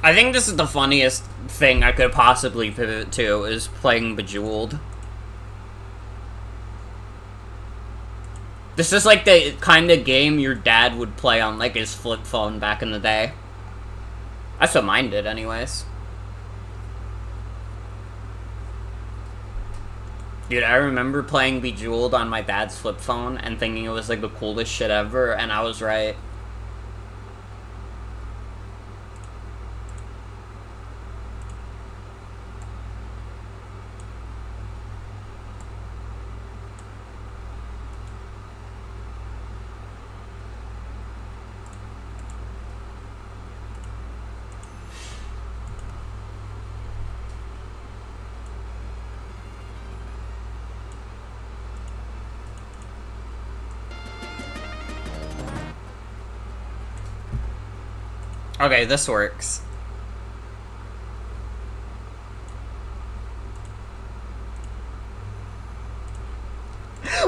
I think this is the funniest thing I could possibly pivot to, is playing Bejeweled. This is like the kind of game your dad would play on, like, his flip phone back in the day. That's what mine did, anyways. Dude, I remember playing Bejeweled on my dad's flip phone and thinking it was, like, the coolest shit ever, and I was right. Okay, this works.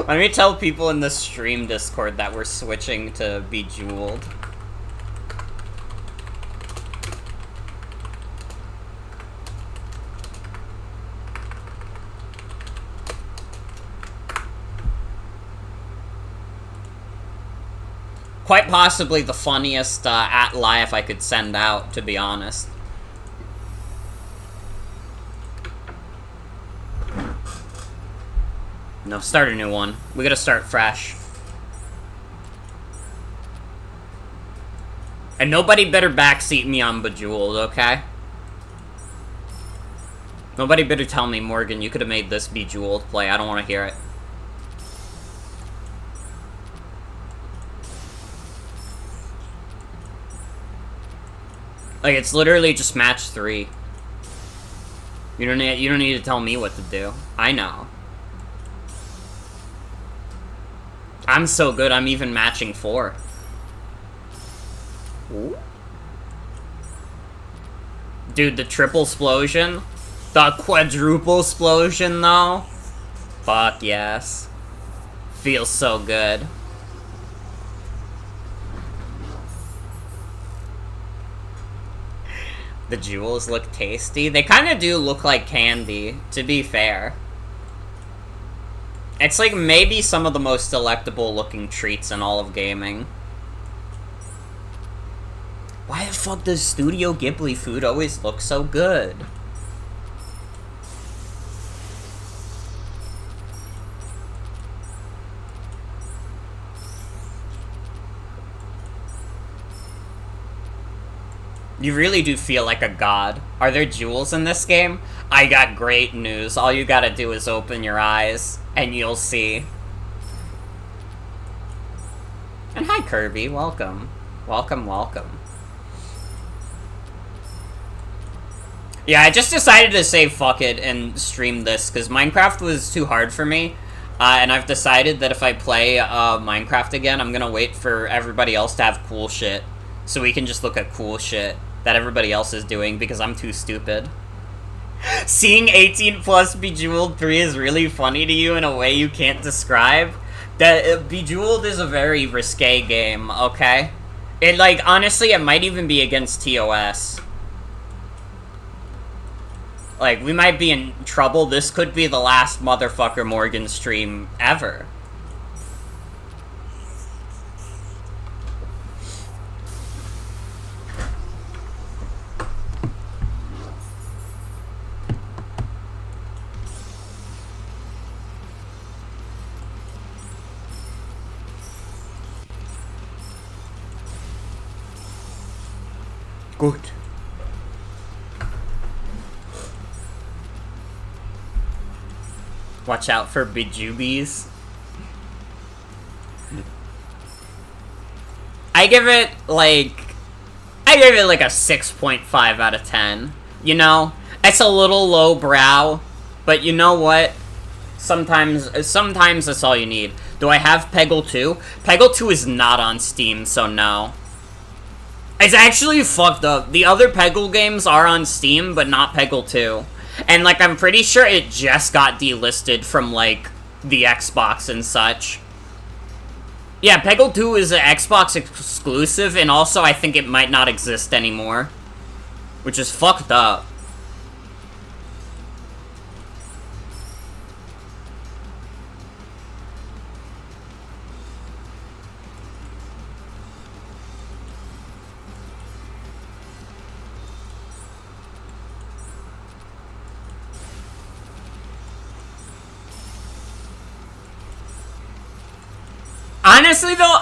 Let me tell people in the stream Discord that we're switching to Bejeweled. Quite possibly the funniest at live I could send out, to be honest. No, start a new one. We gotta start fresh. And nobody better backseat me on Bejeweled, okay? Nobody better tell me, Morgan, you could have made this Bejeweled play. I don't want to hear it. Like, it's literally just match 3. You don't need to tell me what to do. I know. I'm so good, I'm even matching 4. Ooh. Dude, the triple explosion? The quadruple explosion, though? Fuck yes. Feels so good. The jewels look tasty. They kind of do look like candy, to be fair. It's like maybe some of the most delectable looking treats in all of gaming. Why the fuck does Studio Ghibli food always look so good? You really do feel like a god. Are there jewels in this game? I got great news. All you gotta do is open your eyes, and you'll see. And hi, Kirby. Welcome. Welcome, welcome. Yeah, I just decided to say fuck it and stream this, because Minecraft was too hard for me. And I've decided that if I play Minecraft again, I'm gonna wait for everybody else to have cool shit. So we can just look at cool shit that everybody else is doing, because I'm too stupid. Seeing 18 plus Bejeweled 3 is really funny to you in a way you can't describe. That Bejeweled is a very risque game, okay? It, like, honestly, it might even be against TOS. Like, we might be in trouble. This could be the last motherfucker Morgan stream ever. Good. Watch out for Bejubies. I give it like a 6.5 out of 10. You know? It's a little low brow, but you know what? Sometimes that's all you need. Do I have Peggle 2? Peggle 2 is not on Steam, so no. It's actually fucked up. The other Peggle games are on Steam, but not Peggle 2. And, like, I'm pretty sure it just got delisted from, like, the Xbox and such. Yeah, Peggle 2 is an Xbox exclusive, and also I think it might not exist anymore. which is fucked up.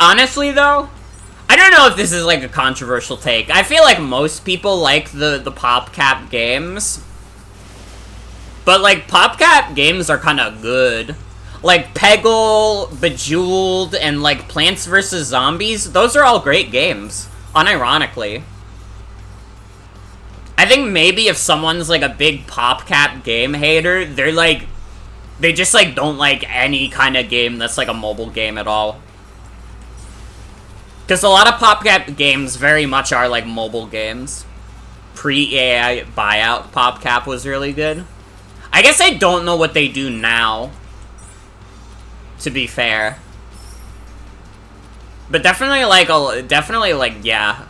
Honestly though, I don't know if this is like a controversial take. I feel like most people like the PopCap games. But like PopCap games are kind of good. Like Peggle, Bejeweled, and like Plants vs. Zombies, those are all great games, unironically. I think maybe if someone's like a big PopCap game hater, they just like don't like any kind of game that's like a mobile game at all. Because a lot of PopCap games very much are like mobile games. Pre-AI buyout PopCap was really good. I guess I don't know what they do now, to be fair. But definitely like, yeah.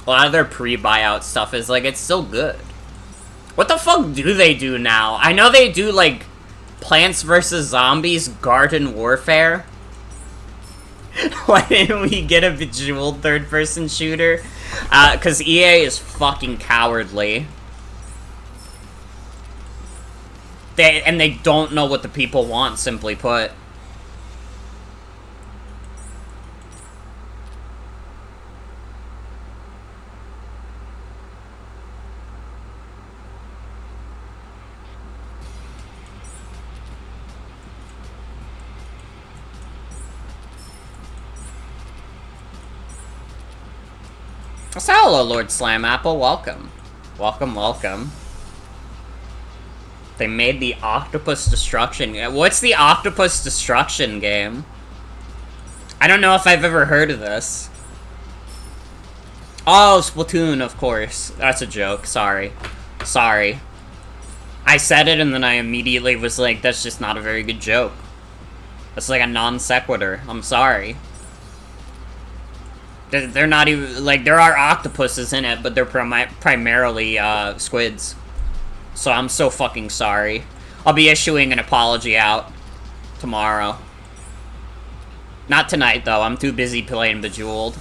A lot of their pre-buyout stuff is like, it's still good. What the fuck do they do now? I know they do like Plants vs. Zombies Garden Warfare. Why didn't we get a Bejeweled third-person shooter? Because EA is fucking cowardly. They don't know what the people want, simply put. So, hello, Lord Slam Apple. Welcome. Welcome, welcome. They made the Octopus Destruction. What's the Octopus Destruction game? I don't know if I've ever heard of this. Oh, Splatoon, of course. That's a joke. Sorry. Sorry. I said it and then I immediately was like, that's just not a very good joke. That's like a non sequitur. I'm sorry. They're not even, like, there are octopuses in it, but they're primarily, squids. So I'm so fucking sorry. I'll be issuing an apology out tomorrow. Not tonight, though. I'm too busy playing Bejeweled.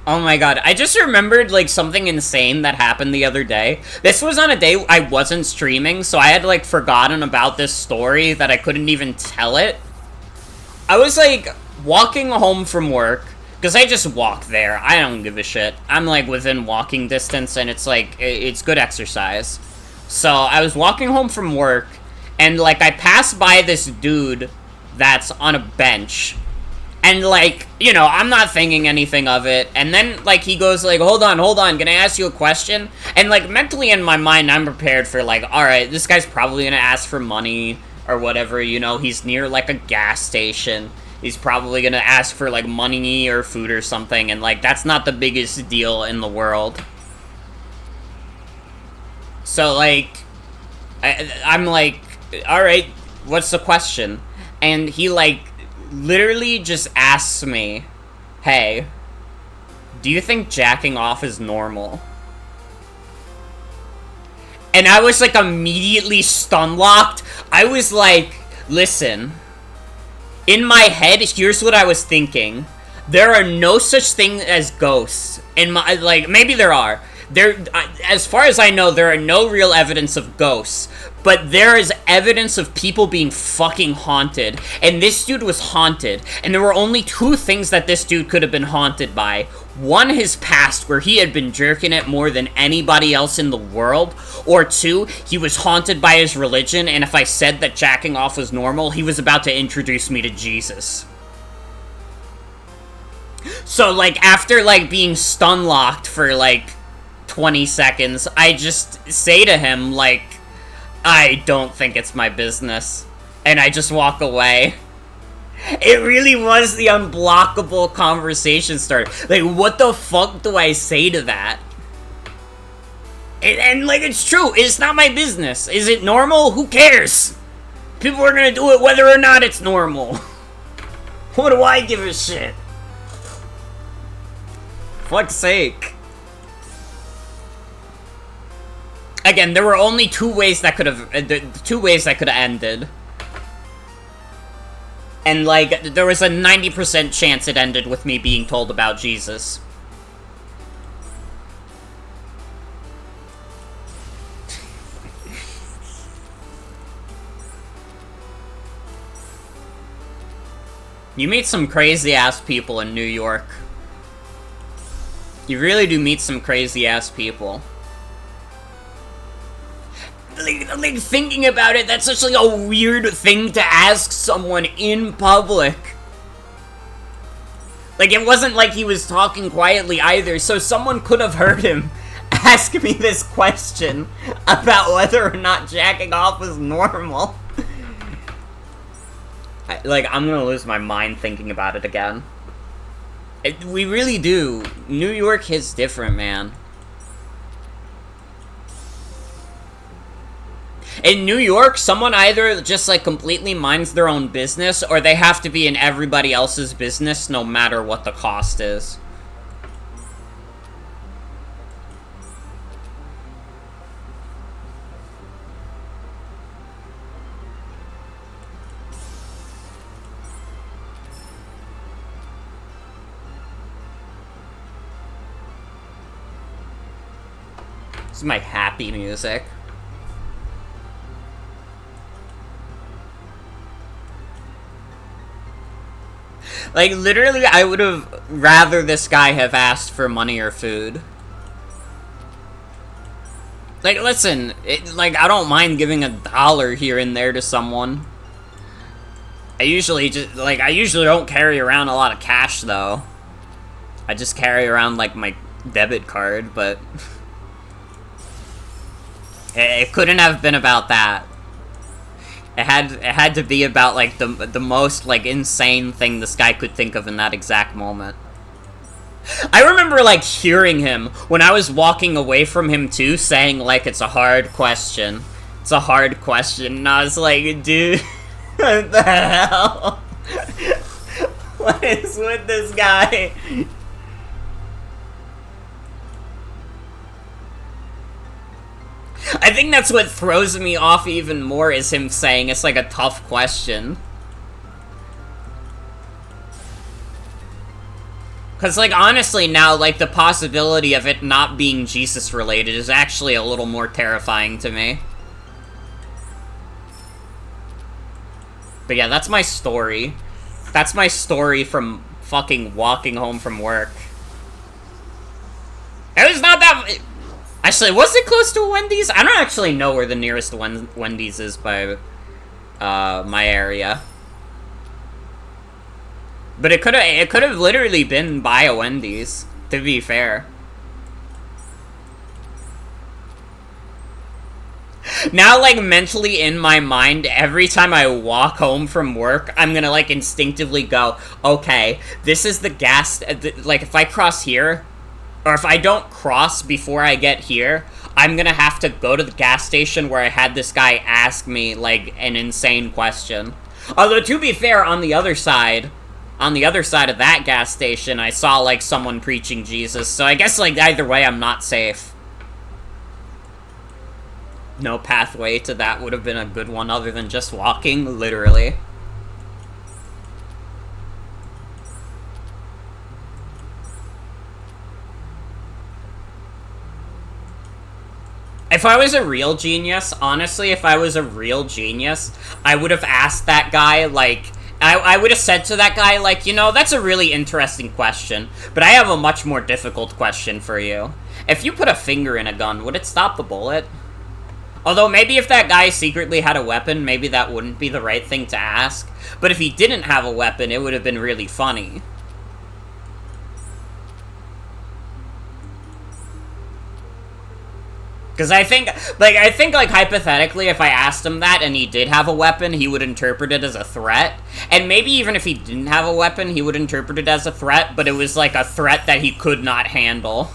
Oh my god, I just remembered, like, something insane that happened the other day. This was on a day I wasn't streaming, so I had, like, forgotten about this story that I couldn't even tell it. I was, like, walking home from work, because I just walk there. I don't give a shit. I'm, like, within walking distance, and it's, like, it's good exercise. So, I was walking home from work, and, like, I passed by this dude that's on a bench. And, like, you know, I'm not thinking anything of it. And then, like, he goes, like, hold on, can I ask you a question? And, like, mentally in my mind, I'm prepared for, like, alright, this guy's probably gonna ask for money or whatever, you know? He's near, like, a gas station. He's probably gonna ask for, like, money or food or something. And, like, that's not the biggest deal in the world. So, like, I'm like, alright, what's the question? And he, like, literally just asks me, hey, do you think jacking off is normal? And I was, like, immediately stun-locked. I was like, listen, in my head, here's what I was thinking. There are no such thing as ghosts. In my, like, maybe there are. As far as I know, there are no real evidence of ghosts. But there is evidence of people being fucking haunted. And this dude was haunted. And there were only two things that this dude could have been haunted by. One, his past, where he had been jerking it more than anybody else in the world. Or two, he was haunted by his religion. And if I said that jacking off was normal, he was about to introduce me to Jesus. So, like, after, like, being stun-locked for, like, 20 seconds, I just say to him, like, I don't think it's my business. And I just walk away. It really was the unblockable conversation starter. Like, what the fuck do I say to that? And like, it's true. It's not my business. Is it normal? Who cares? People are gonna do it whether or not it's normal. What do I give a shit? Fuck's sake. Again, there were only two ways that could have ended. And like, there was a 90% chance it ended with me being told about Jesus. You meet some crazy-ass people in New York. You really do meet some crazy-ass people. Like, thinking about it, that's such, like, a weird thing to ask someone in public. Like, it wasn't like he was talking quietly either, so someone could have heard him ask me this question about whether or not jacking off was normal. I'm gonna lose my mind thinking about it again. We really do. New York hits different, man. In New York, someone either just, like, completely minds their own business, or they have to be in everybody else's business no matter what the cost is. This is my happy music. Like, literally, I would have rather this guy have asked for money or food. Like, listen, I don't mind giving $1 here and there to someone. I usually don't carry around a lot of cash, though. I just carry around, like, my debit card, but... It couldn't have been about that. It had to be about, like, the most, like, insane thing this guy could think of in that exact moment. I remember, like, hearing him when I was walking away from him, too, saying, like, it's a hard question. It's a hard question. And I was like, dude, what the hell? What is with this guy? I think that's what throws me off even more, is him saying it's like a tough question. Because, like, honestly now, like, the possibility of it not being Jesus related is actually a little more terrifying to me. But yeah, that's my story. That's my story from fucking walking home from work. It was not that... Actually, was it close to a Wendy's? I don't actually know where the nearest Wendy's is by my area. But it could have literally been by a Wendy's, to be fair. Now, like, mentally in my mind, every time I walk home from work, I'm gonna, like, instinctively go, okay, this is the gas... Like, if I cross here... Or if I don't cross before I get here, I'm gonna have to go to the gas station where I had this guy ask me, like, an insane question. Although, to be fair, on the other side of that gas station, I saw, like, someone preaching Jesus. So I guess, like, either way, I'm not safe. No pathway to that would have been a good one other than just walking, literally. If I was a real genius, honestly, if I was a real genius, I would have asked that guy, like, I would have said to that guy, like, you know, that's a really interesting question, but I have a much more difficult question for you. If you put a finger in a gun, would it stop the bullet? Although, maybe if that guy secretly had a weapon, maybe that wouldn't be the right thing to ask. But if he didn't have a weapon, it would have been really funny. Because I think, hypothetically, if I asked him that and he did have a weapon, he would interpret it as a threat. And maybe even if he didn't have a weapon, he would interpret it as a threat, but it was, like, a threat that he could not handle.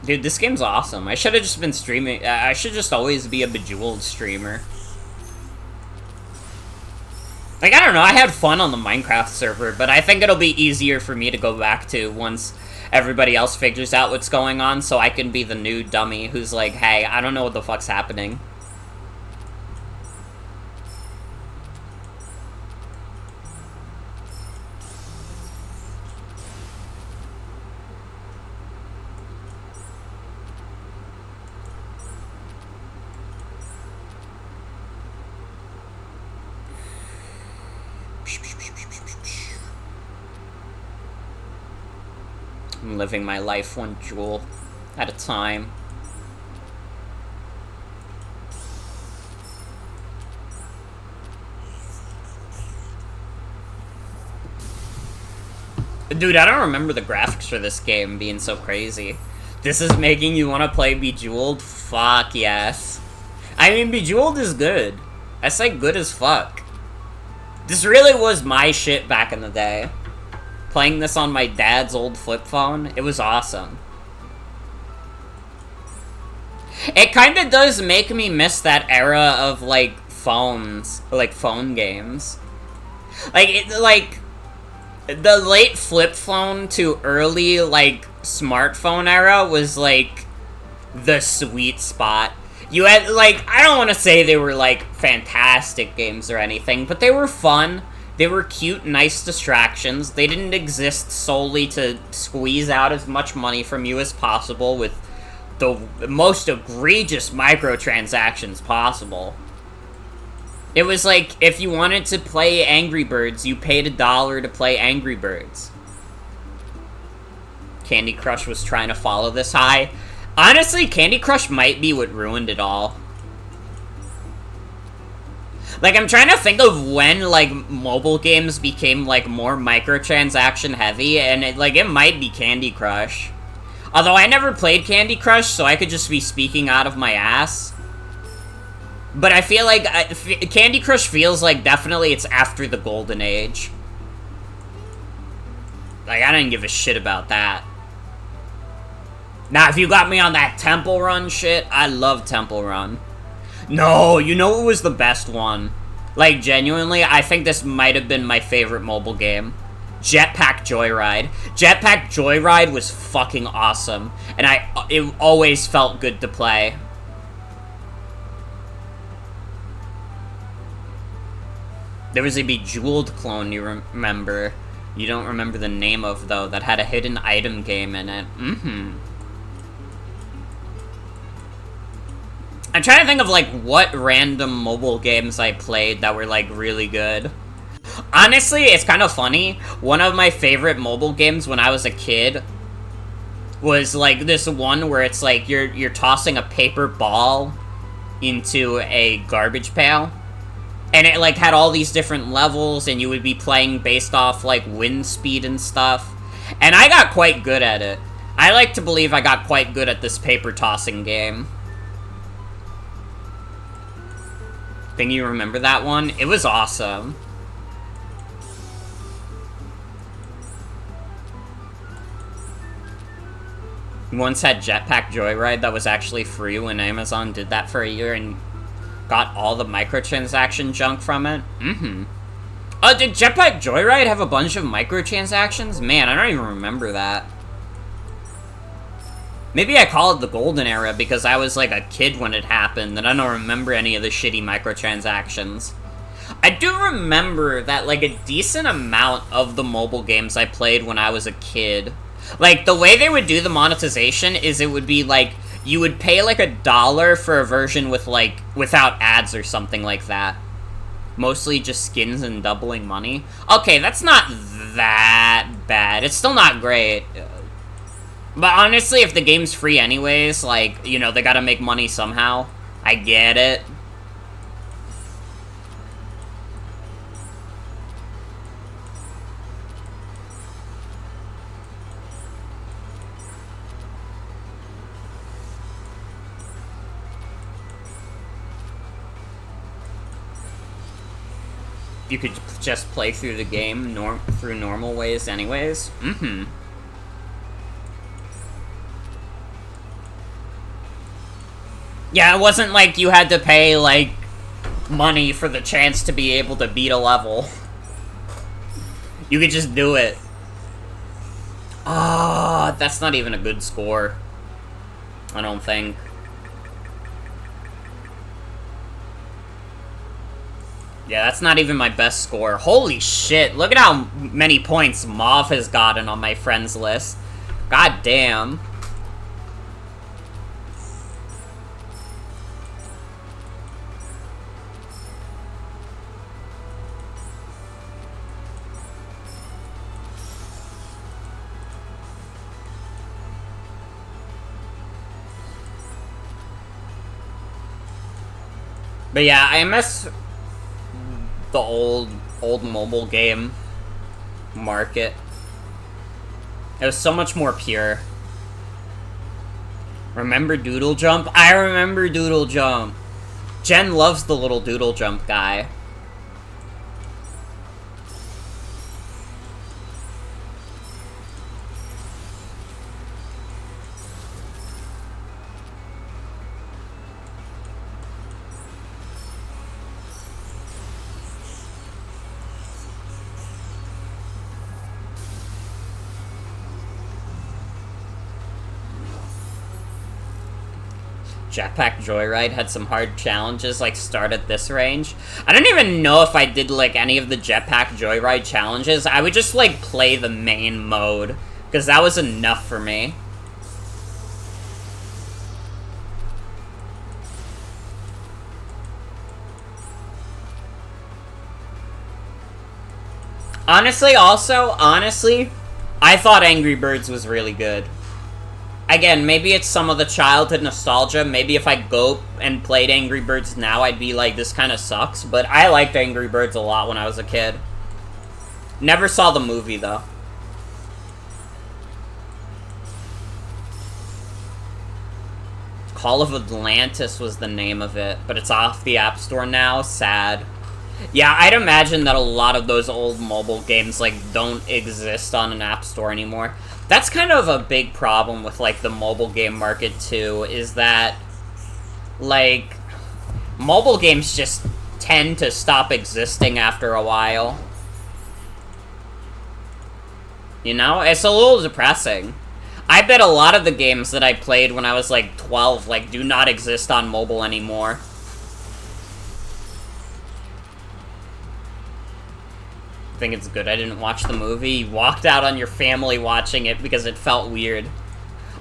Dude, this game's awesome. I should have just been streaming. I should just always be a Bejeweled streamer. Like, I don't know, I had fun on the Minecraft server, but I think it'll be easier for me to go back to once everybody else figures out what's going on, so I can be the new dummy who's like, hey, I don't know what the fuck's happening. I'm living my life one jewel at a time. Dude, I don't remember the graphics for this game being so crazy. This is making you want to play Bejeweled? Fuck yes. I mean, Bejeweled is good. That's like good as fuck. This really was my shit back in the day. Playing this on my dad's old flip phone, it was awesome. It kind of does make me miss that era of, like, phones. Like, phone games. Like, the late flip phone to early, like, smartphone era was, like, the sweet spot. You had, like, I don't want to say they were, like, fantastic games or anything, but they were fun. They were cute, nice distractions. They didn't exist solely to squeeze out as much money from you as possible with the most egregious microtransactions possible. It was like, if you wanted to play Angry Birds, you paid $1 to play Angry Birds. Candy Crush was trying to follow this high. Honestly, Candy Crush might be what ruined it all. Like, I'm trying to think of when, like, mobile games became, like, more microtransaction heavy, and it might be Candy Crush. Although I never played Candy Crush, so I could just be speaking out of my ass. But I feel like Candy Crush feels like definitely it's after the golden age. Like, I didn't give a shit about that. Now, if you got me on that Temple Run shit, I love Temple Run. No, you know what was the best one? Like, genuinely, I think this might have been my favorite mobile game. Jetpack Joyride. Jetpack Joyride was fucking awesome, and it always felt good to play. There was a Bejeweled clone you remember. You don't remember the name of, though, that had a hidden item game in it. I'm trying to think of, like, what random mobile games I played that were, like, really good. Honestly, it's kind of funny. One of my favorite mobile games when I was a kid was, like, this one where it's, like, you're tossing a paper ball into a garbage pail. And it, like, had all these different levels, and you would be playing based off, like, wind speed and stuff. And I got quite good at it. I like to believe I got quite good at this paper tossing game. Think you remember that one? It was awesome. You once had Jetpack Joyride that was actually free when Amazon did that for a year and got all the microtransaction junk from it. Did Jetpack Joyride have a bunch of microtransactions? Man, I don't even remember that. Maybe I call it the golden era because I was like a kid when it happened and I don't remember any of the shitty microtransactions. I do remember that like a decent amount of the mobile games I played when I was a kid, like the way they would do the monetization is it would be like you would pay like $1 for a version with like without ads or something like that. Mostly just skins and doubling money. Okay, that's not that bad. It's still not great. But honestly, if the game's free anyways, like, you know, they gotta make money somehow. I get it. you could just play through the game through normal ways anyways. Mm-hmm. Yeah, it wasn't like you had to pay, like, money for the chance to be able to beat a level. You could just do it. Ah, that's not even a good score. I don't think. Yeah, that's not even my best score. Holy shit, look at how many points Mauve has gotten on my friends list. God damn. But yeah, I miss the old mobile game market. It was so much more pure. Remember Doodle Jump? I remember Doodle Jump. Jen loves the little Doodle Jump guy. Jetpack Joyride had some hard challenges, like, start at this range. I don't even know if I did, like, any of the Jetpack Joyride challenges. I would just, like, play the main mode, because that was enough for me. Honestly, I thought Angry Birds was really good. Again, maybe it's some of the childhood nostalgia. Maybe if I go and played Angry Birds now, I'd be like, this kind of sucks. But I liked Angry Birds a lot when I was a kid. Never saw the movie, though. Call of Atlantis was the name of it, but it's off the App Store now. Sad. Yeah, I'd imagine that a lot of those old mobile games, like, don't exist on an App Store anymore. That's kind of a big problem with, like, the mobile game market, too, is that, like, mobile games just tend to stop existing after a while. You know? It's a little depressing. I bet a lot of the games that I played when I was, like, 12, like, do not exist on mobile anymore. I think it's good I didn't watch the movie. You walked out on your family watching it because it felt weird.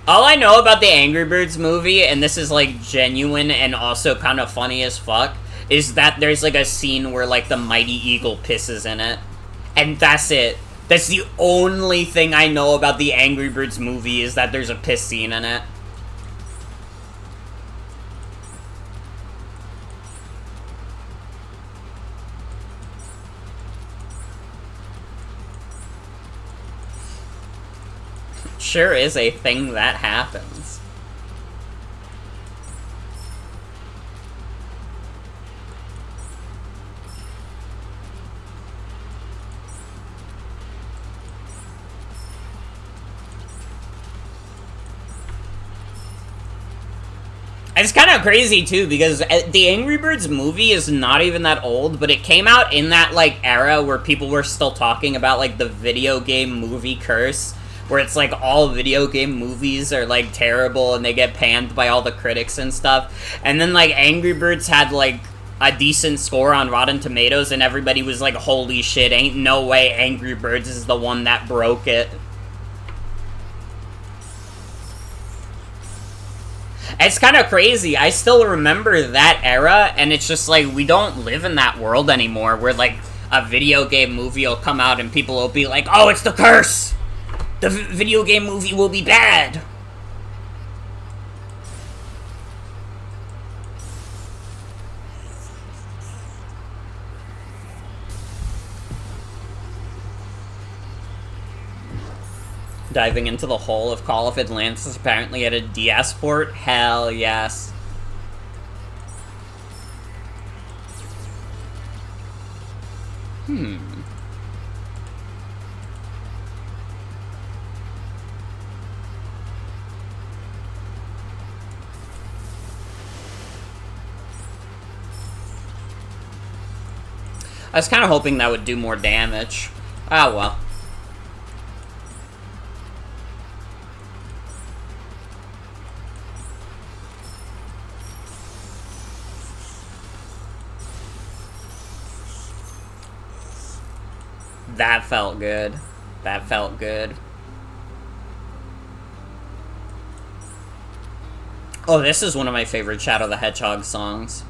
All I know about the Angry Birds movie, and this is, like, genuine and also kind of funny as fuck, is that there's, like, a scene where, like, the Mighty Eagle pisses in it. And that's it. That's the only thing I know about the Angry Birds movie, is that there's a piss scene in it. Sure is a thing that happens. It's kind of crazy, too, because the Angry Birds movie is not even that old, but it came out in that, like, era where people were still talking about, like, the video game movie curse, where it's, like, all video game movies are, like, terrible and they get panned by all the critics and stuff. And then, like, Angry Birds had, like, a decent score on Rotten Tomatoes, and everybody was like, holy shit, ain't no way Angry Birds is the one that broke it. It's kind of crazy. I still remember that era, and it's just like, we don't live in that world anymore, where, like, a video game movie will come out and people will be like, oh, it's the curse! The video game movie will be bad! Diving into the hole of Call of Atlantis apparently at a DS port? Hell yes. I was kind of hoping that would do more damage. Ah, well. That felt good. That felt good. Oh, this is one of my favorite Shadow the Hedgehog songs.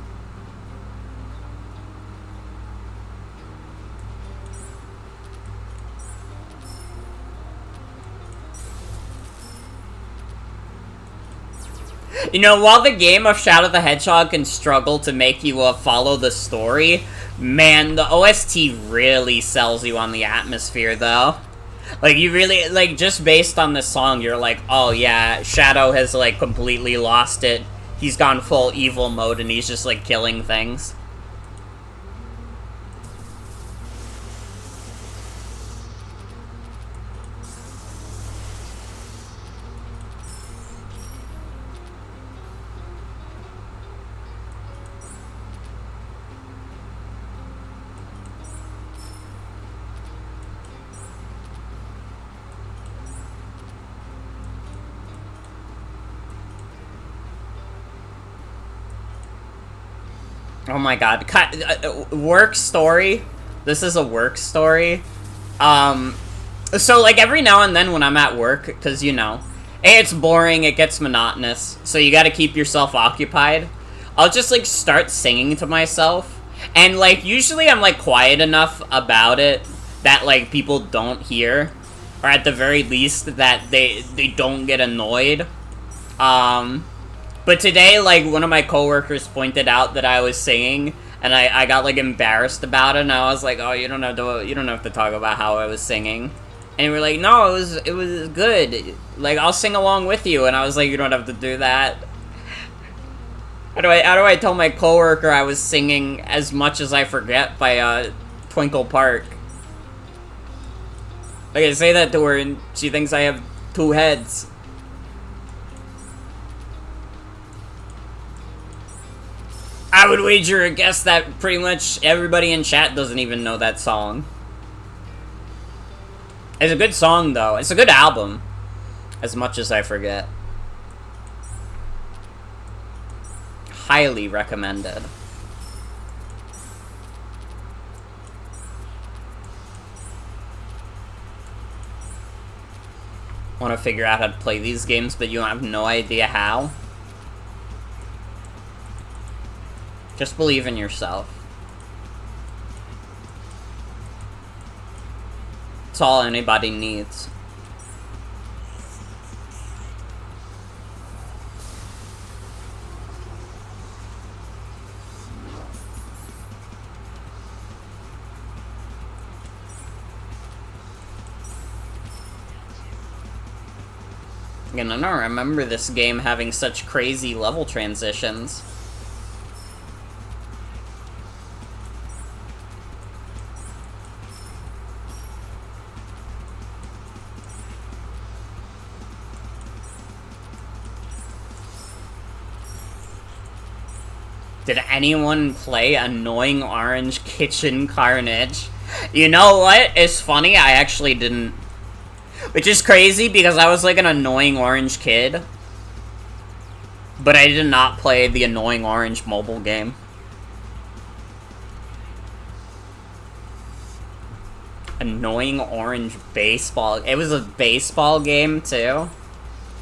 You know, while the game of Shadow the Hedgehog can struggle to make you follow the story, man, the OST really sells you on the atmosphere, though. Like, you really, like, just based on this song, you're like, oh yeah, Shadow has, like, completely lost it. He's gone full evil mode and he's just, like, killing things. Oh my god. Work story. This is a work story. So, like, every now and then when I'm at work, because, you know, it's boring, it gets monotonous, so you gotta keep yourself occupied, I'll just, like, start singing to myself. And, like, usually I'm, like, quiet enough about it that, like, people don't hear. Or at the very least, that they don't get annoyed. But today, like, one of my coworkers pointed out that I was singing, and I got, like, embarrassed about it, and I was like, oh, you don't have to talk about how I was singing. And we're like, no, it was good. Like, I'll sing along with you, and I was like, you don't have to do that. How do I tell my coworker I was singing As Much As I Forget by, Twinkle Park? Like, I say that to her, and she thinks I have 2 heads. I would wager a guess that pretty much everybody in chat doesn't even know that song. It's a good song, though. It's a good album. As Much As I Forget. Highly recommended. Want to figure out how to play these games, but you have no idea how? Just believe in yourself. It's all anybody needs. Again, I don't remember this game having such crazy level transitions. Did anyone play Annoying Orange Kitchen Carnage? You know what? It's funny, I actually didn't. Which is crazy, because I was like an annoying orange kid. But I did not play the Annoying Orange mobile game. Annoying Orange Baseball. It was a baseball game, too?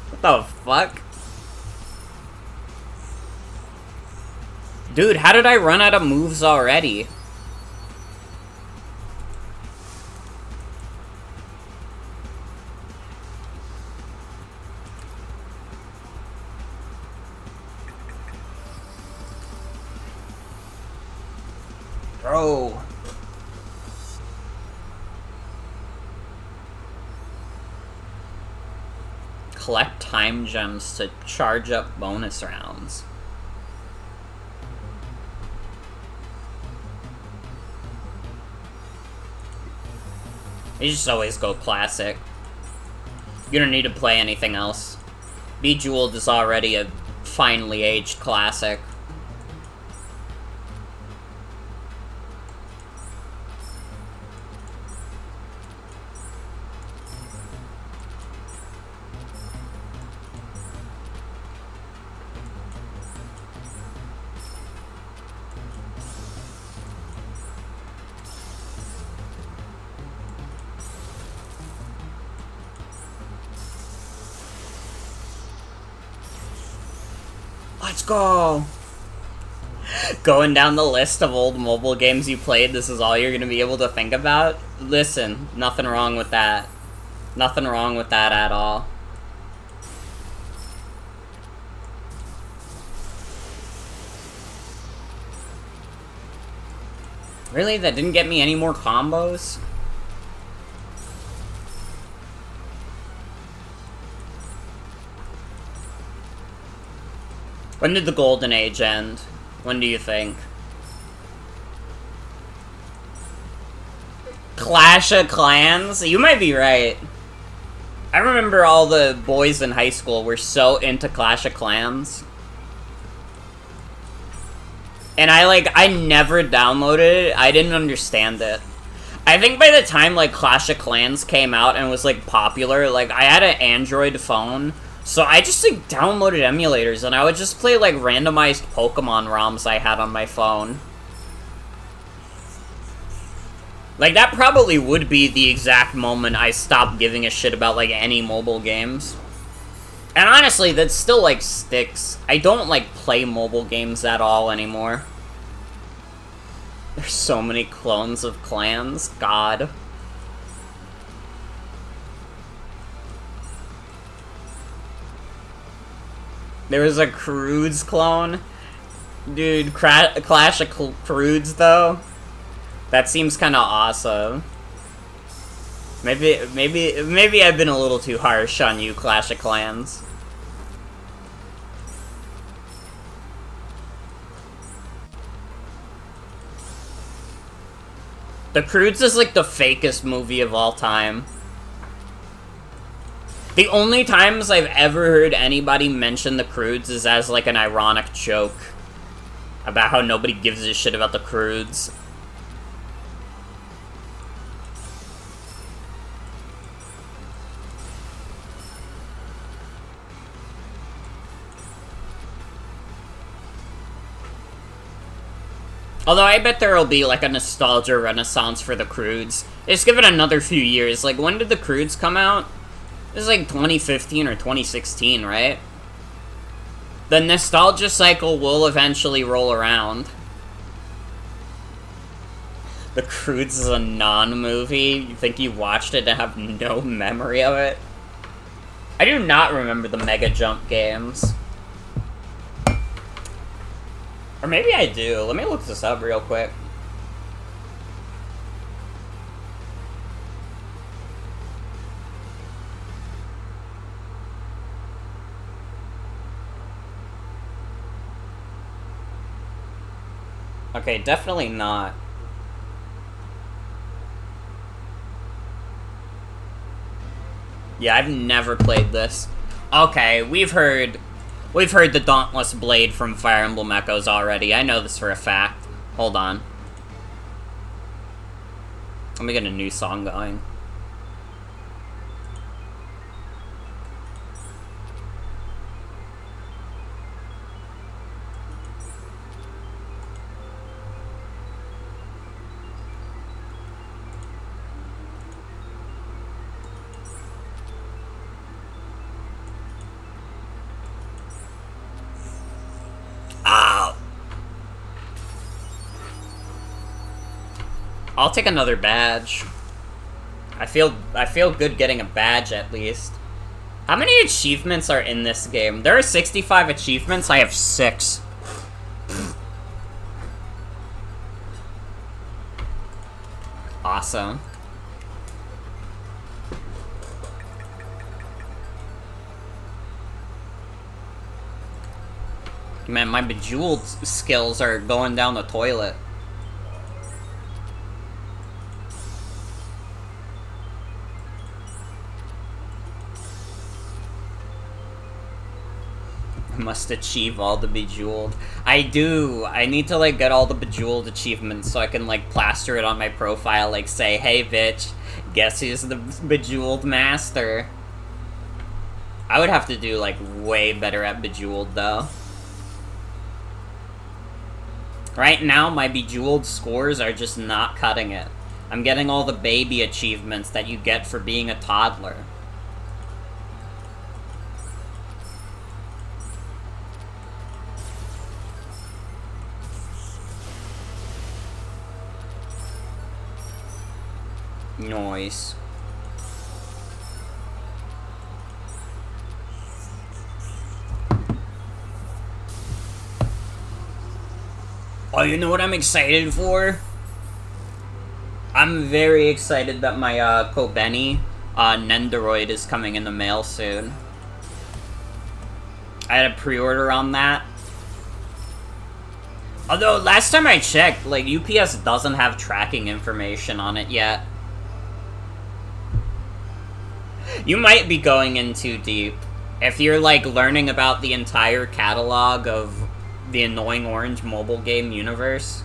What the fuck? Dude, how did I run out of moves already? Bro. Collect time gems to charge up bonus rounds. You just always go classic. You don't need to play anything else. Bejeweled is already a finely aged classic. Let's go! Going down the list of old mobile games you played, this is all you're gonna be able to think about? Listen, nothing wrong with that. Nothing wrong with that at all. Really? That didn't get me any more combos? When did the Golden Age end? When do you think? Clash of Clans? You might be right. I remember all the boys in high school were so into Clash of Clans. And I never downloaded it. I didn't understand it. I think by the time, like, Clash of Clans came out and was, like, popular, like, I had an Android phone. So I just, like, downloaded emulators, and I would just play, like, randomized Pokemon ROMs I had on my phone. Like, that probably would be the exact moment I stopped giving a shit about, like, any mobile games. And honestly, that still, like, sticks. I don't, like, play mobile games at all anymore. There's so many clones of clans. God. There was a Crudes clone. Dude, Clash of Crudes, though? That seems kind of awesome. Maybe I've been a little too harsh on you, Clash of Clans. The Crudes is, like, the fakest movie of all time. The only times I've ever heard anybody mention the Crudes is as, like, an ironic joke about how nobody gives a shit about the Crudes. Although I bet there'll be, like, a nostalgia renaissance for the Crudes. Just give it another few years. Like, when did the Crudes come out? It was like 2015 or 2016, right? The nostalgia cycle will eventually roll around. The Crudes is a non-movie? You think you watched it and have no memory of it? I do not remember the Mega Jump games. Or maybe I do. Let me look this up real quick. Okay, definitely not. Yeah, I've never played this. Okay, we've heard the Dauntless Blade from Fire Emblem Echoes already. I know this for a fact. Hold on. Let me get a new song going. I'll take another badge. I feel good getting a badge at least. How many achievements are in this game? There are 65 achievements. I have 6. Awesome. Man, my Bejeweled skills are going down the toilet. must achieve all the Bejeweled. I do. I need to, like, get all the Bejeweled achievements so I can, like, plaster it on my profile, like, say, hey, bitch, guess who's the Bejeweled master? I would have to do, like, way better at Bejeweled, though. Right now, my Bejeweled scores are just not cutting it. I'm getting all the baby achievements that you get for being a toddler. Noise. Oh, you know what I'm excited for? I'm very excited that my Kobeni Nendoroid is coming in the mail soon. I had a pre-order on that. Although, last time I checked, like, UPS doesn't have tracking information on it yet. You might be going in too deep. If you're, like, learning about the entire catalog of the Annoying Orange mobile game universe.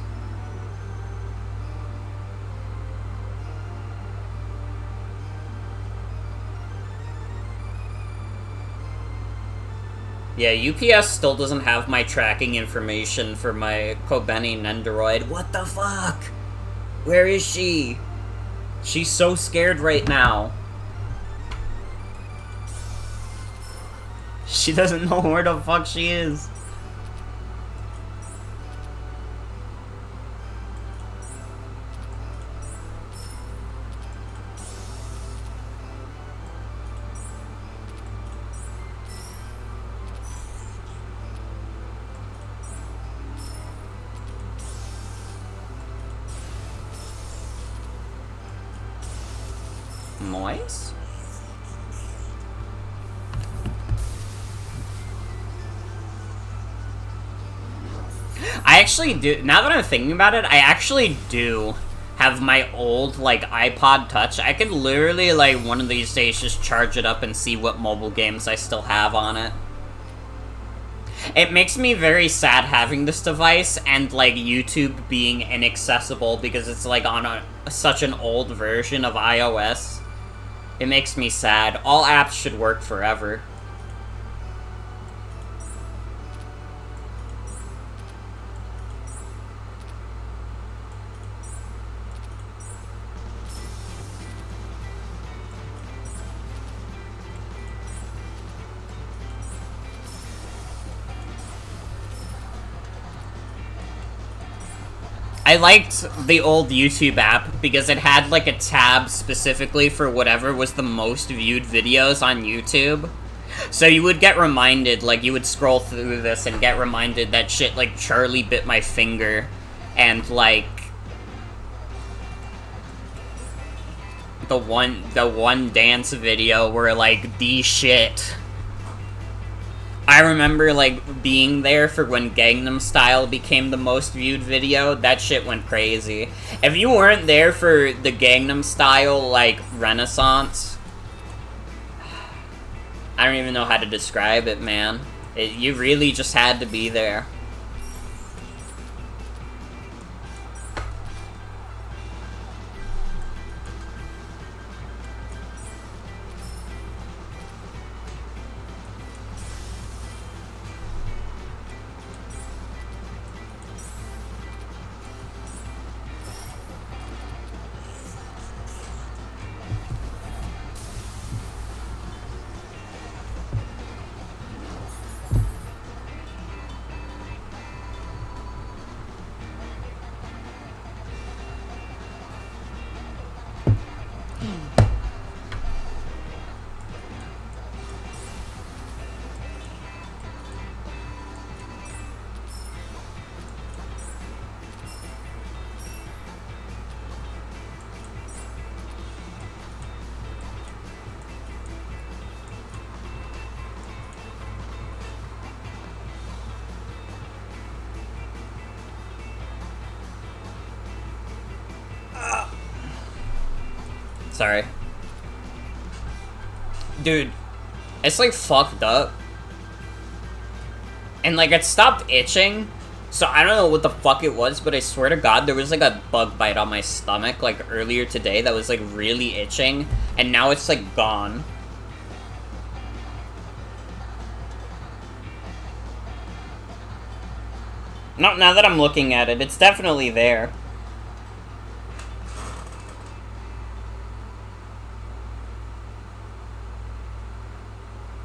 Yeah, UPS still doesn't have my tracking information for my Kobeni Nendoroid. What the fuck? Where is she? She's so scared right now. She doesn't know where the fuck she is. Noise? I actually do, now that I'm thinking about it, I actually do have my old, like, iPod Touch. I could literally, like, one of these days just charge it up and see what mobile games I still have on it. It makes me very sad having this device and, like, YouTube being inaccessible because it's, like, on such an old version of iOS. It makes me sad. All apps should work forever. I liked the old YouTube app because it had, like, a tab specifically for whatever was the most viewed videos on YouTube. So you would get reminded, like, you would scroll through this and get reminded that shit like Charlie Bit My Finger and, like, the one dance video where, like, the shit. I remember, like, being there for when Gangnam Style became the most viewed video. That shit went crazy. If you weren't there for the Gangnam Style, like, renaissance, I don't even know how to describe it, man. You really just had to be there. Sorry. Dude, it's, like, fucked up. And, like, it stopped itching. So I don't know what the fuck it was, but I swear to God, there was, like, a bug bite on my stomach, like, earlier today that was, like, really itching. And now it's, like, gone. No, now that I'm looking at it, it's definitely there.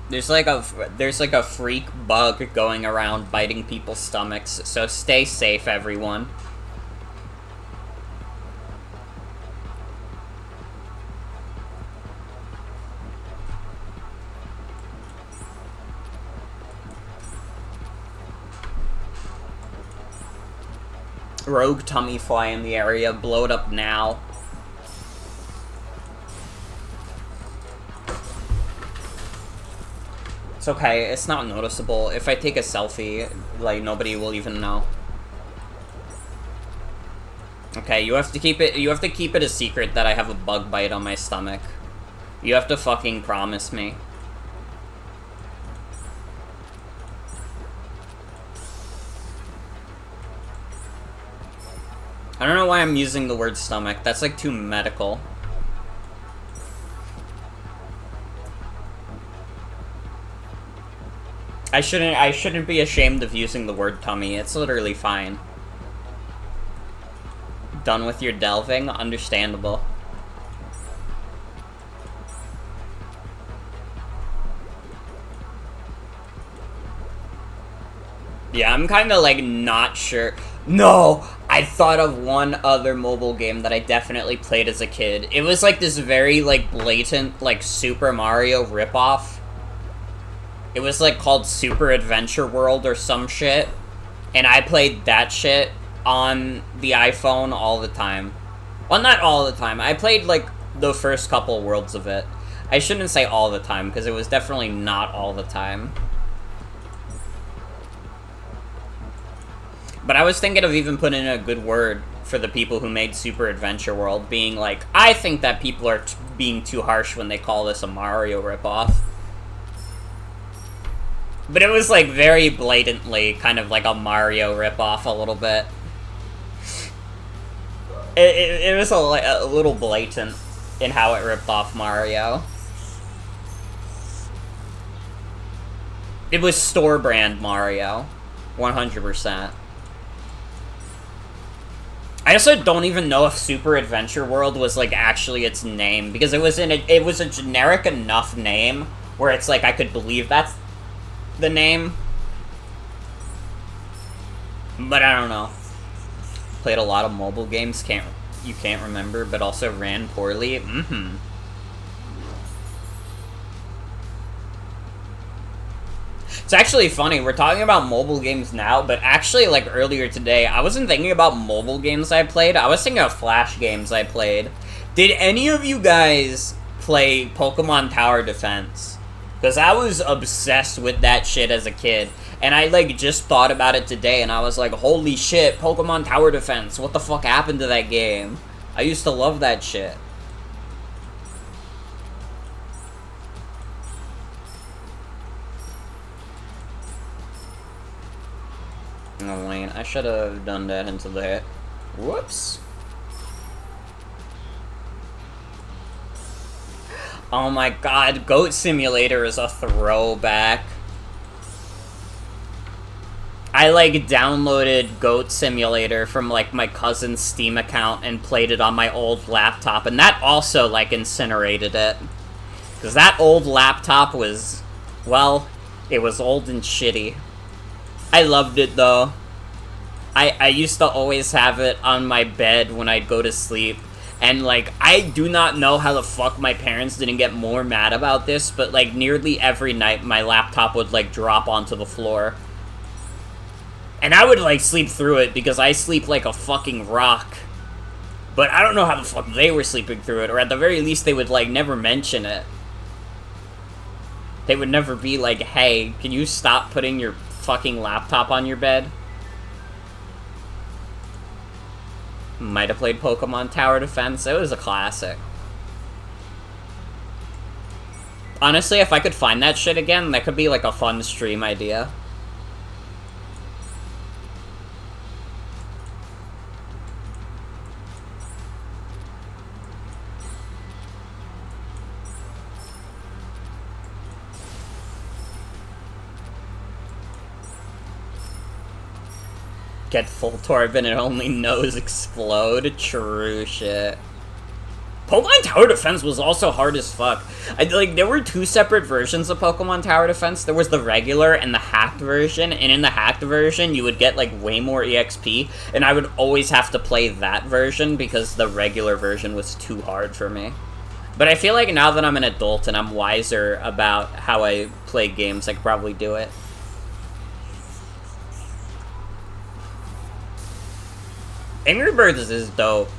There's like a freak bug going around biting people's stomachs, so stay safe, everyone. Rogue tummy fly in the area, blow it up now. It's okay, it's not noticeable. If I take a selfie, like, nobody will even know. Okay, you have to keep it a secret that I have a bug bite on my stomach. You have to fucking promise me. I don't know why I'm using the word stomach. That's, like, too medical. I shouldn't be ashamed of using the word tummy. It's literally fine. Done with your delving? Understandable. Yeah, I'm kind of, like, not sure. No! I thought of one other mobile game that I definitely played as a kid. It was, like, this very, like, blatant, like, Super Mario ripoff. It was, like, called Super Adventure World or some shit. And I played that shit on the iPhone all the time. Well, not all the time. I played, like, the first couple worlds of it. I shouldn't say all the time, because it was definitely not all the time. But I was thinking of even putting in a good word for the people who made Super Adventure World, being like, I think that people are being too harsh when they call this a Mario ripoff. But it was, like, very blatantly kind of like a Mario ripoff a little bit. It was a little blatant in how it ripped off Mario. It was store brand Mario. 100%. I also don't even know if Super Adventure World was, like, actually its name, because it was a generic enough name where it's like I could believe that's the name. But I don't know. Played a lot of mobile games, you can't remember, but also ran poorly. Mm-hmm. It's actually funny, we're talking about mobile games now, but actually, like, earlier today, I wasn't thinking about mobile games I played, I was thinking of Flash games I played. Did any of you guys play Pokemon Tower Defense? Because I was obsessed with that shit as a kid, and I, like, just thought about it today, and I was like, holy shit, Pokemon Tower Defense, what the fuck happened to that game? I used to love that shit. Oh, wait, I should have done that into that. Whoops. Oh my god, Goat Simulator is a throwback. I, like, downloaded Goat Simulator from, like, my cousin's Steam account and played it on my old laptop, and that also, like, incinerated it. Because that old laptop was, well, it was old and shitty. I loved it, though. I used to always have it on my bed when I'd go to sleep. And, like, I do not know how the fuck my parents didn't get more mad about this, but, like, nearly every night my laptop would, like, drop onto the floor. And I would, like, sleep through it because I sleep like a fucking rock. But I don't know how the fuck they were sleeping through it, or at the very least they would, like, never mention it. They would never be like, hey, can you stop putting your fucking laptop on your bed? Might have played Pokemon Tower Defense. It was a classic. Honestly, if I could find that shit again, that could be like a fun stream idea. Get full torp and it only knows explode. True shit. Pokemon Tower Defense was also hard as fuck. There were two separate versions of Pokemon Tower Defense. There was the regular and the hacked version, and in the hacked version, you would get, like, way more EXP, and I would always have to play that version because the regular version was too hard for me. But I feel like now that I'm an adult and I'm wiser about how I play games, I could probably do it. Angry Birds is dope.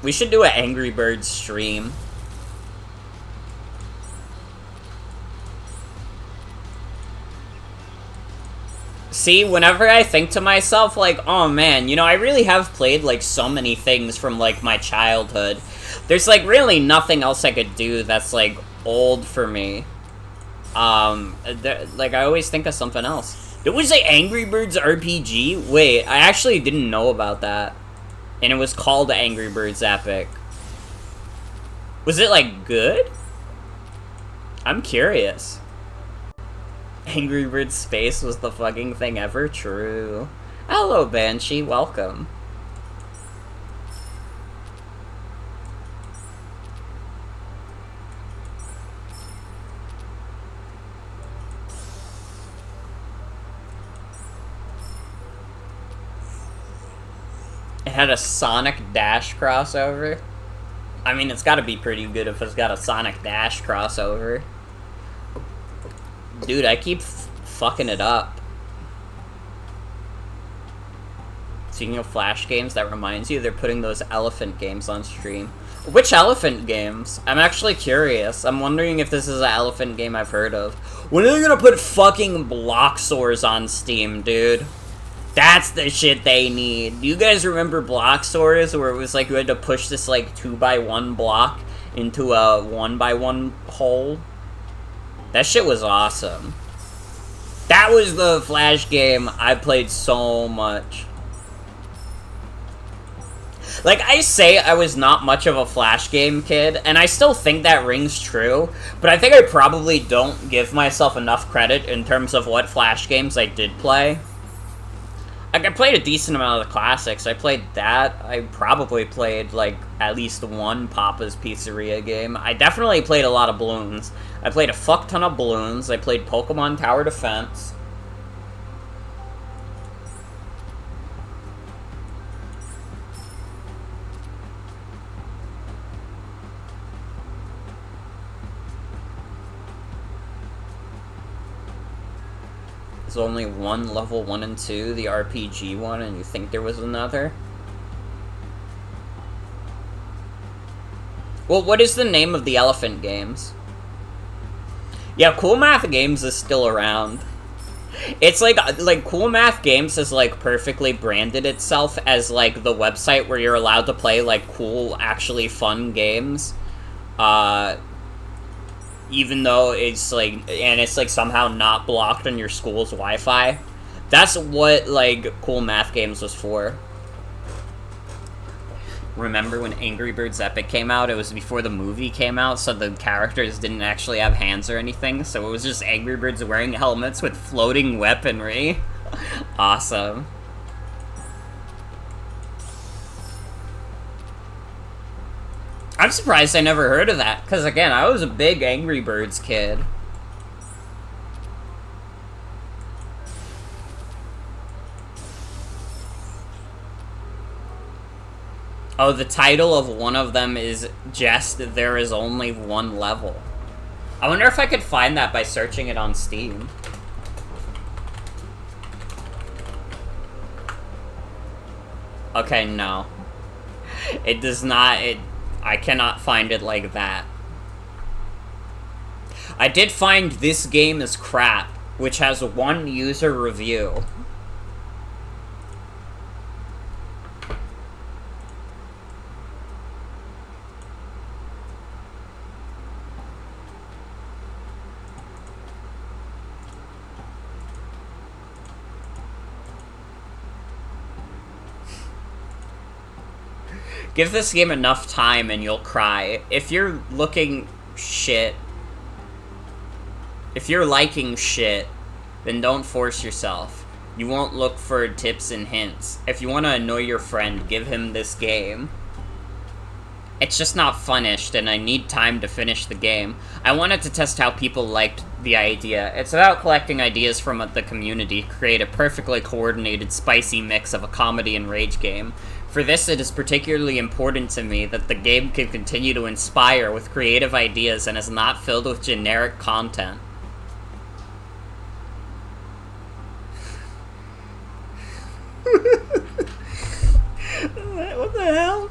We should do an Angry Birds stream. See, whenever I think to myself, like, oh man, you know, I really have played, like, so many things from, like, my childhood. There's, like, really nothing else I could do that's, like, old for me. Like, I always think of something else. There was, like, Angry Birds RPG? Wait, I actually didn't know about that. And it was called Angry Birds Epic. Was it, like, good? I'm curious. Angry Birds Space was the fucking thing ever? True. Hello, Banshee. Welcome. It had a Sonic Dash crossover. I mean, it's gotta be pretty good if it's got a Sonic Dash crossover. Dude, I keep fucking it up. Speaking of Flash games, that reminds you, they're putting those elephant games on stream. Which elephant games? I'm actually curious. I'm wondering if this is an elephant game I've heard of. When are they gonna put fucking Bloxors on Steam, dude? That's the shit they need. Do you guys remember Bloxors, where it was like you had to push this like 2x1 block into a 1x1 hole? That shit was awesome. That was the Flash game I played so much. Like, I say I was not much of a Flash game kid, and I still think that rings true, but I think I probably don't give myself enough credit in terms of what Flash games I did play. Like, I played a decent amount of the classics. I played that. I probably played, like, at least one Papa's Pizzeria game. I definitely played a lot of Bloons. I played a fuck ton of Bloons. I played Pokemon Tower Defense. There's only one level 1 and 2, the RPG one, and you think there was another? Well, what is the name of the elephant games? Yeah, Cool Math Games is still around. It's like Cool Math Games has, like, perfectly branded itself as, like, the website where you're allowed to play, like, cool, actually fun games. Even though it's, like, and it's, like, somehow not blocked on your school's Wi-Fi. That's what, like, Cool Math Games was for. Remember when Angry Birds Epic came out? It was before the movie came out, so the characters didn't actually have hands or anything, so it was just Angry Birds wearing helmets with floating weaponry. Awesome. I'm surprised I never heard of that, because again, I was a big Angry Birds kid. Oh, the title of one of them is just There Is Only One Level. I wonder if I could find that by searching it on Steam. Okay, no. It does not, I cannot find it like that. I did find This Game Is Crap, which has one user review. Give this game enough time and you'll cry. If you're looking shit, if you're liking shit, then don't force yourself. You won't look for tips and hints. If you want to annoy your friend, give him this game. It's just not finished, and I need time to finish the game. I wanted to test how people liked the idea. It's about collecting ideas from the community, create a perfectly coordinated, spicy mix of a comedy and rage game. For this, it is particularly important to me that the game can continue to inspire with creative ideas and is not filled with generic content. What the hell?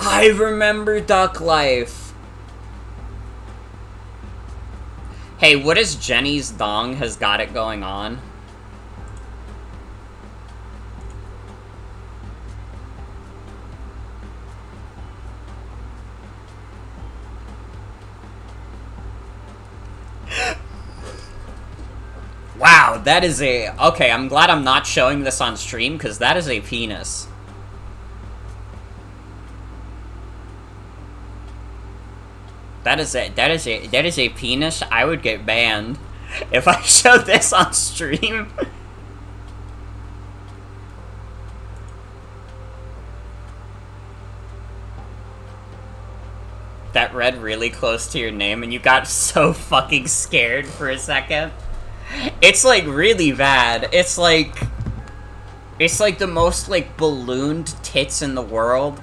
I remember Duck Life. Hey, what is Jenny's Dong has got it going on? Wow, that is a... Okay, I'm glad I'm not showing this on stream, because that is a penis. That is a penis. I would get banned if I showed this on stream. That read really close to your name and you got so fucking scared for a second. It's like really bad. It's like the most like ballooned tits in the world,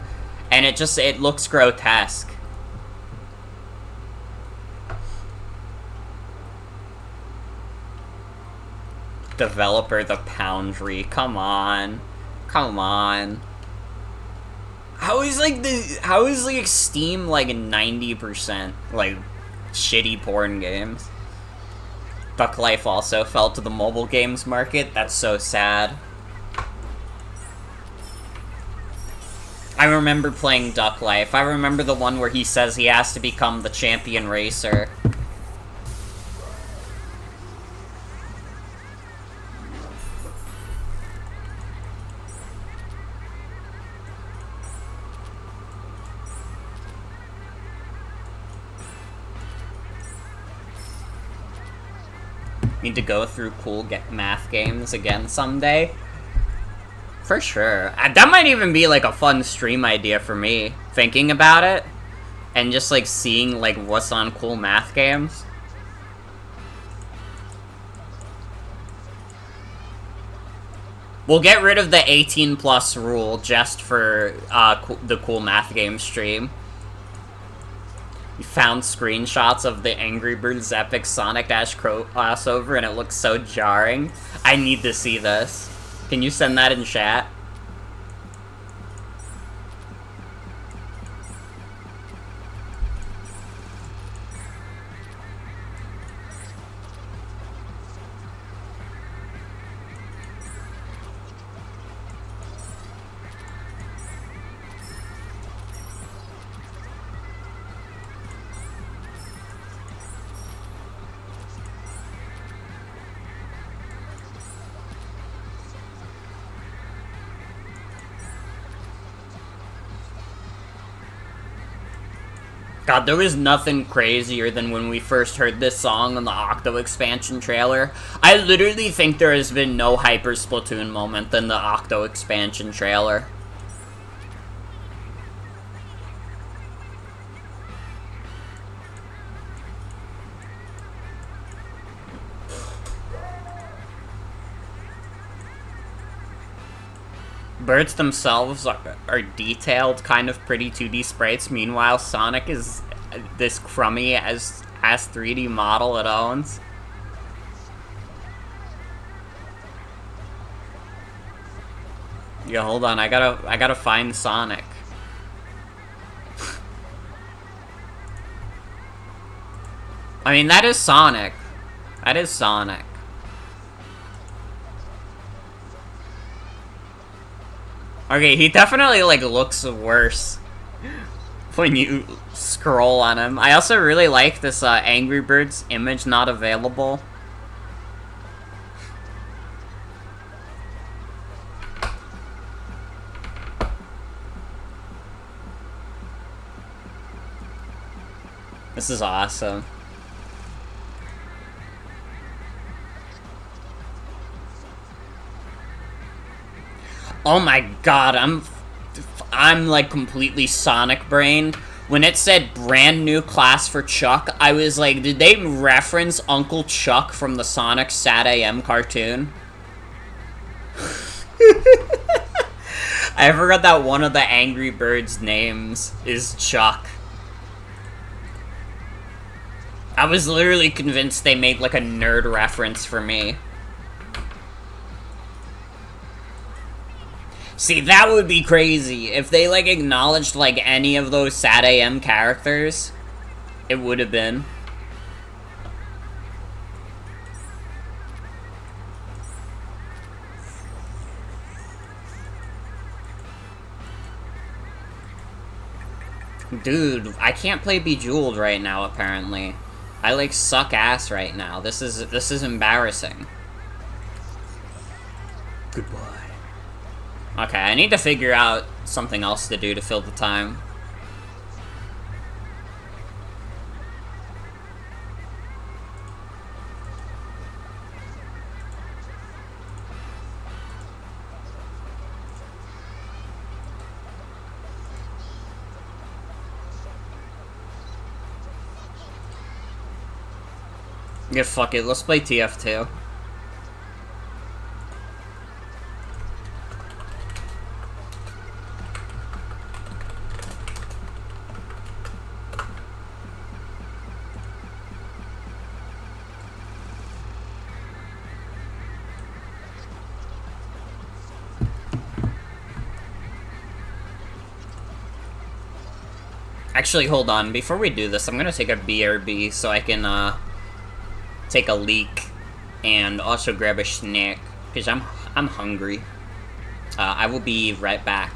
and it looks grotesque. Developer the Poundry. Come on. Come on. How is like Steam like 90% like shitty porn games? Duck Life also fell to the mobile games market. That's so sad. I remember playing Duck Life. I remember the one where he says he has to become the champion racer. Need to go through cool math games again someday. For sure. That might even be like a fun stream idea for me, thinking about it. And just like seeing like what's on cool math games. We'll get rid of the 18+ rule just for the cool math game stream. We found screenshots of the Angry Birds epic Sonic Dash crossover and it looks so jarring. I need to see this. Can you send that in chat? God, there was nothing crazier than when we first heard this song on the Octo expansion trailer. I literally think there has been no Hyper Splatoon moment than the Octo expansion trailer. Birds themselves are detailed, kind of pretty 2D sprites. Meanwhile, Sonic is this crummy as 3D model it owns. Yeah, hold on. I gotta find Sonic. I mean, that is Sonic. That is Sonic. Okay, he definitely, like, looks worse when you scroll on him. I also really like this, Angry Birds image not available. This is awesome. Oh my god, I'm like completely Sonic brained. When it said brand new class for Chuck, I was like, did they reference Uncle Chuck from the Sonic Sat AM cartoon? I forgot that one of the Angry Birds' names is Chuck. I was literally convinced they made like a nerd reference for me. See, that would be crazy. If they, like, acknowledged, like, any of those Sat AM characters, it would have been. Dude, I can't play Bejeweled right now, apparently. I, like, suck ass right now. This is embarrassing. Goodbye. Okay, I need to figure out something else to do to fill the time. Yeah, fuck it, let's play TF2. Actually, hold on. Before we do this, I'm gonna take a BRB so I can, take a leak and also grab a snack, because I'm hungry. I will be right back.